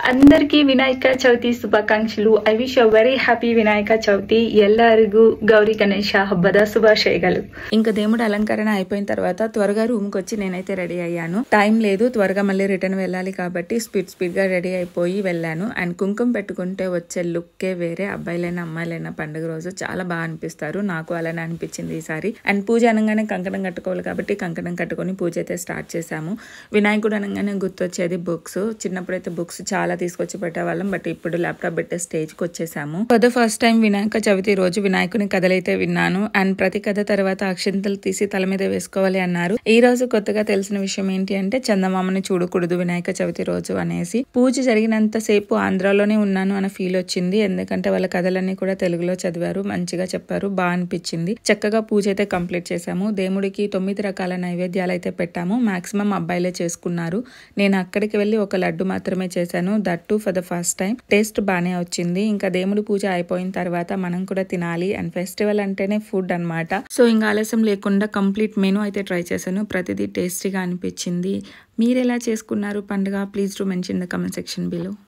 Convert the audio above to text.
అందరికీ వినాయక చవితి శుಭಾಕಾಂಕ್ಷలు. I wish you very happy Vinayaka Chavithi. ಎಲ್ಲರಿಗೂ గౌరీ గణేష హబ్బದ శుభాశయಗಳು. ఇంకా దేవుడు అలంకరణ అయిపోయిన తర్వాత త్వరగా రూమ్ కి వచ్చి నేనైతే రెడీ అయ్యాను. టైం లేదు, త్వరగా మళ్ళీ రిటర్న్ వెళ్ళాలి కాబట్టి స్పీడ్ గా రెడీ అయిపోయి వెళ్ళాను. అండ్ కుంకుమ పెట్టుకుంటే వచ్చే లుక్కే వేరే. అబ్బాయిలైనా అమ్మాయిలైనా పండుగ రోజు చాలా బాగా అనిపిస్తారు. నాకు అలానే అనిపించింది ఈసారి. అండ్ పూజ అనగానే కంకణం కట్టుకోవాలి కాబట్టి కంకణం కట్టుకొని పూజ అయితే స్టార్ట్ చేశాము. వినాయకుడు అనగానే గుర్తొచ్చేది బుక్స్. చిన్నప్పుడైతే బుక్స్ చాలా తీసుకొచ్చి పెట్టేవాళ్ళం, బట్ ఇప్పుడు ల్యాప్టాప్ పెట్టే స్టేజ్ కి వచ్చేసాము. For the first time Vinayaka Chavithi రోజు వినాయకుని కథలైతే విన్నాను. అండ్ ప్రతి కథ తర్వాత అక్షింతలు తీసి తల మీద వేసుకోవాలి అన్నారు. ఈ రోజు కొత్తగా తెలిసిన విషయం ఏంటి అంటే చందమామని చూడకూడదు వినాయక చవితి రోజు అనేసి. పూజ జరిగినంత సేపు ఆంధ్రాలోనే ఉన్నాను అన్న ఫీల్ వచ్చింది. ఎందుకంటే వాళ్ళ కథలన్నీ కూడా తెలుగులో చదివారు, మంచిగా చెప్పారు, బాగా అనిపించింది. చక్కగా పూజ అయితే కంప్లీట్ చేశాము. దేవుడికి 9 రకాల నైవేద్యాలు అయితే పెట్టాము. మాక్సిమం అబ్బాయిలే చేసుకున్నారు. నేను అక్కడికి వెళ్ళి ఒక లడ్డు మాత్రమే చేశాను, that to for the first time. Taste బానే వచ్చింది. ఇంకా దేవుడి పూజ అయిపోయిన తర్వాత మనం కూడా తినాలి. అండ్ ఫెస్టివల్ అంటేనే ఫుడ్ అన్నమాట. సో ఇంకా ఆలస్యం లేకుండా కంప్లీట్ మెనూ అయితే ట్రై చేశాను. ప్రతిదీ టేస్టీగా అనిపించింది. మీరు ఎలా చేసుకున్నారు పండుగ? Please do mention the comment section below.